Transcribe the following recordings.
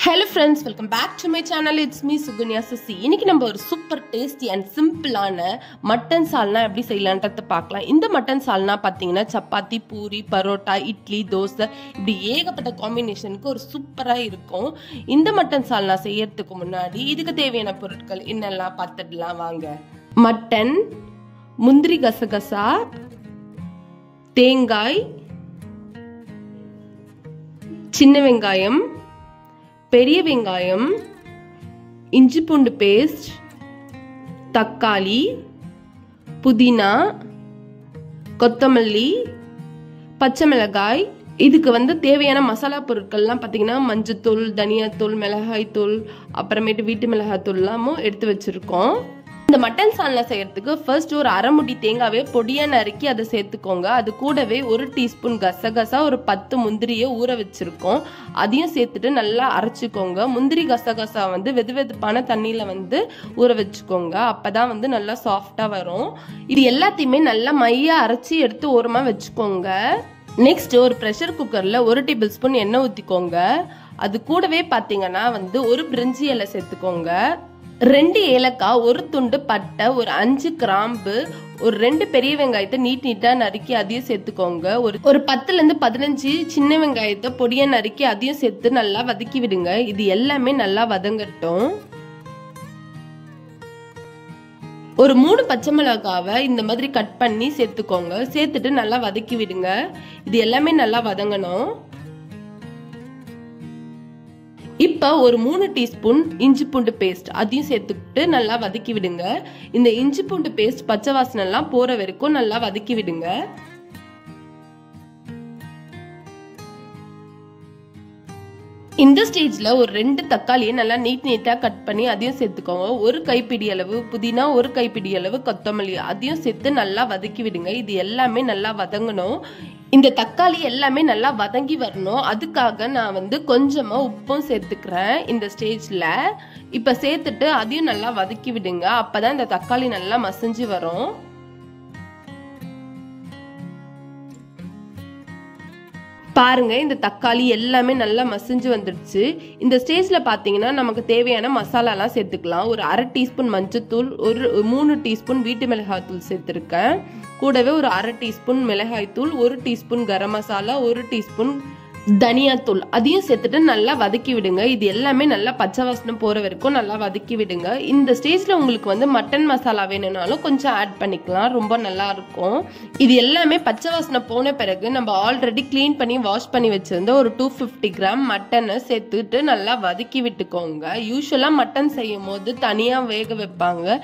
Hello friends, welcome back to my channel. It's me Suganya Sasi. இன்னைக்கு நம்ம ஒரு super tasty and சிம்பிளான mutton சால்னா எப்படி செய்யலான்றத பார்க்கலாம். இந்த மட்டன் சால்னா பாத்தீங்கன்னா சப்பாத்தி, பூரி, பரோட்டா, இட்லி, தோசை இப்படி ஏகப்பட்ட காம்பினேஷனுக்கு ஒரு சூப்பரா இருக்கும். இந்த மட்டன் சால்னா செய்யறதுக்கு முன்னாடி இதுக்கு தேவையான பொருட்கள் என்னெல்லாம் பார்த்துடலாம் வாங்க. மட்டன், முந்திரி கசகசா, தேங்காய், சின்ன வெங்காயம், பெரிய வெங்காயம், இஞ்சி பூண்டு பேஸ்ட், தக்காளி, புதினா, கொத்தமல்லி, பச்சை மிளகாய். இதுக்கு தேவையான மசாலா பொருட்கள்லாம் பார்த்தீங்கன்னா மஞ்சத்தூள், தனியாத்தூள், மிளகாய்த்தூள், அப்புறமேட்டு வீட்டு மிளகாய்த்தூள்லாமும் எடுத்து வச்சிருக்கோம். இந்த மட்டன் சால்னா செய்யறதுக்கு ஃபர்ஸ்ட் ஒரு அரை முடி தேங்காவே பொடியா நறுக்கி அதை சேர்த்துக்கோங்க. அது கூடவே 1 டீஸ்பூன் கசகசா, ஒரு 10 முந்திரியை ஊற வச்சிருக்கோம். அதையும் சேர்த்துட்டு நல்லா அரைச்சிக்கோங்க. முந்திரி கசகசா வெது வெதுப்பான தண்ணியில ஊற வச்சுக்கோங்க. அப்பதான் நல்லா சாஃப்டா வரும். இது எல்லாத்தையுமே நல்லா மையா அரைச்சி எடுத்து ஓரமா வச்சுக்கோங்க. நெக்ஸ்ட் ஒரு ப்ரெஷர் குக்கர்ல 1 டேபிள் ஸ்பூன் எண்ணெய் ஊத்திக்கோங்க. அது கூடவே பாத்தீங்கன்னா ஒரு பிரிஞ்சி இலை சேர்த்துக்கோங்க. 2 ஏலக்காய், ஒரு துண்டு பட்டை, ஒரு 5 கிராம்பு, ஒரு 2 பெரிய வெங்காயத்தை நீட்டா நறுக்கி அதையும் சேர்த்துக்கோங்க. ஒரு 10ல இருந்து 15 சின்ன வெங்காயத்தை பொடியா நறுக்கி அதையும் சேர்த்து நல்லா வதக்கி விடுங்க. இது எல்லாமே நல்லா வதங்கட்டும். ஒரு 3 பச்சை மிளகாவை இந்த மாதிரி கட் பண்ணி சேர்த்துக்கோங்க. சேர்த்துட்டு நல்லா வதக்கி விடுங்க. இது எல்லாமே நல்லா வதங்கணும். இப்ப ஒரு 3 டீஸ்பூன் இஞ்சி பூண்டு பேஸ்ட் அதையும் சேர்த்துக்கிட்டு நல்லா வதக்கி விடுங்க. இந்த இஞ்சி பூண்டு பேஸ்ட் பச்சை வாசனை எல்லாம் போற வரைக்கும் நல்லா வதக்கி விடுங்க. இந்த ஸ்டேஜ்ல ஒரு 2 தக்காளியை நல்லா நீட்டா கட் பண்ணி அதையும் சேர்த்துக்கோங்க. ஒரு கைப்பிடி அளவு புதினா, ஒரு கைப்பிடி அளவு கொத்தமல்லி அதையும் சேர்த்து நல்லா வதக்கி விடுங்க. இது எல்லாமே நல்லா வதங்கணும். இந்த தக்காளி எல்லாமே நல்லா வதங்கி வரணும். அதுக்காக நான் கொஞ்சமா உப்பும் சேர்த்துக்கிறேன் இந்த ஸ்டேஜ்ல. இப்ப சேர்த்துட்டு அதையும் நல்லா வதக்கி விடுங்க. அப்பதான் இந்த தக்காளி நல்லா மசிஞ்சு வரும். பாருங்க, இந்த தக்காளி எல்லாமே நல்லா மசிஞ்சு வந்துடுச்சு. இந்த ஸ்டேஜ்ல பாத்தீங்கன்னா நமக்கு தேவையான மசாலா எல்லாம் சேர்த்துக்கலாம். ஒரு அரை டீஸ்பூன் மஞ்சத்தூள், ஒரு 3 டீஸ்பூன் வீட்டு மிளகாய் தூள் சேர்த்திருக்கேன். கூடவே ஒரு அரை டீஸ்பூன் மிளகாய் தூள், 1 டீஸ்பூன் கரம் மசாலா, 1 டீஸ்பூன் தனியாத்தூள் அதையும் சேர்த்துட்டு நல்லா வதக்கி விடுங்க. இது எல்லாமே நல்லா பச்சை வாசனை போற வரைக்கும் நல்லா வதக்கி விடுங்க. இந்த ஸ்டேஜ்ல உங்களுக்கு மட்டன் மசாலா வேணும்னாலும் கொஞ்சம் ஆட் பண்ணிக்கலாம், ரொம்ப நல்லா இருக்கும். இது எல்லாமே பச்சை வாசனை போன பிறகு நம்ம ஆல்ரெடி கிளீன் பண்ணி வாஷ் பண்ணி வச்சிருந்த ஒரு 250 கிராம் மட்டனை சேர்த்துட்டு நல்லா வதக்கி விட்டுக்கோங்க. யூஸ்வலா மட்டன் செய்யும் போது தனியா வேக வைப்பாங்க.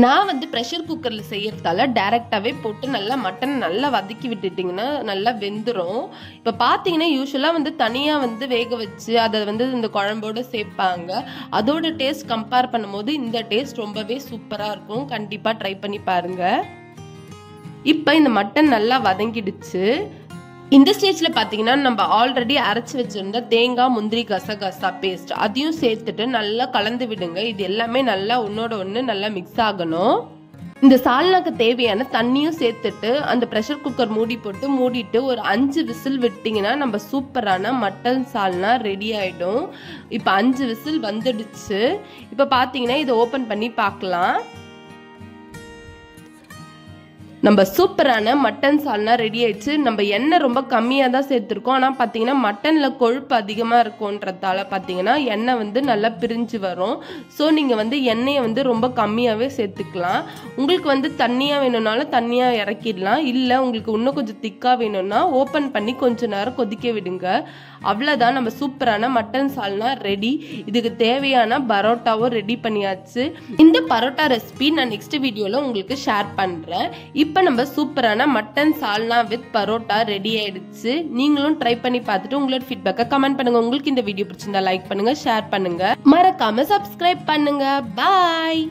நான் ப்ரெஷர் குக்கர்ல செய்யறதால டைரக்டாவே போட்டு நல்லா மட்டன் நல்லா வதக்கி விட்டுட்டீங்கன்னா நல்லா வெந்துரும். இப்ப பாத்தீங்கன்னா யூஸ்வலா தனியா வேக வச்சு அதை இந்த குழம்போட சேர்ப்பாங்க. அதோட டேஸ்ட் கம்பேர் பண்ணும்போது இந்த டேஸ்ட் ரொம்பவே சூப்பரா இருக்கும். கண்டிப்பா ட்ரை பண்ணி பாருங்க. இப்ப இந்த மட்டன் நல்லா வதங்கிடுச்சு. இந்த ஸ்டேஜ்ல பாத்தீங்கன்னா நம்ம ஆல்ரெடி அரைச்சு வச்சிருந்த தேங்காய், முந்திரி, கசகசா பேஸ்ட் அதையும் சேர்த்துட்டு நல்லா கலந்து விடுங்க. இது எல்லாமே நல்லா ஒன்னோட ஒண்ணு நல்லா மிக்ஸ் ஆகணும். இந்த சால்னாக்கு தேவையான தண்ணியும் சேர்த்துட்டு அந்த ப்ரெஷர் குக்கர் மூடி போட்டு மூடிட்டு ஒரு 5 விசில் விட்டீங்கன்னா நம்ம சூப்பரான மட்டன் சால்னா ரெடி ஆயிடும். இப்ப 5 விசில் வந்துடுச்சு. இப்ப பாத்தீங்கன்னா இதை ஓபன் பண்ணி பார்க்கலாம். நம்ம சூப்பரான மட்டன் சால்னா ரெடி ஆயிடுச்சு. நம்ம எண்ணெய் ரொம்ப கம்மியா தான் சேர்த்திருக்கோம். ஆனா பாத்தீங்கன்னா மட்டன்ல கொழுப்பு அதிகமா இருக்கும்ன்றதால பாத்தீங்கன்னா எண்ணெய் நல்லா பிரிஞ்சு வரும். சோ நீங்க எண்ணெயை ரொம்ப கம்மியாவே சேர்த்துக்கலாம். உங்களுக்கு தண்ணியா வேணும்னாலும் தண்ணியா இறக்கிடலாம். இல்ல உங்களுக்கு இன்னும் கொஞ்சம் திக்கா வேணும்னா ஓபன் பண்ணி கொஞ்ச நேரம் கொதிக்க விடுங்க. அவ்வளவுதான், நம்ம சூப்பரான மட்டன் சால்னா ரெடி. இதுக்கு தேவையான பரோட்டாவும் ரெடி பண்ணியாச்சு. இந்த பரோட்டா ரெசிபி நான் நெக்ஸ்ட் வீடியோல உங்களுக்கு ஷேர் பண்றேன். இப்ப நம்ம சூப்பரான mutton salna with parotta ready ஆயிடுச்சு. நீங்களும் ட்ரை பண்ணி பார்த்துட்டு உங்களோட ஃபீட்பேக்கை கமெண்ட் பண்ணுங்க. உங்களுக்கு இந்த வீடியோ பிடிச்சிருந்தா லைக் பண்ணுங்க, ஷேர் பண்ணுங்க, மறக்காம சப்ஸ்கிரைப் பண்ணுங்க. பாய்.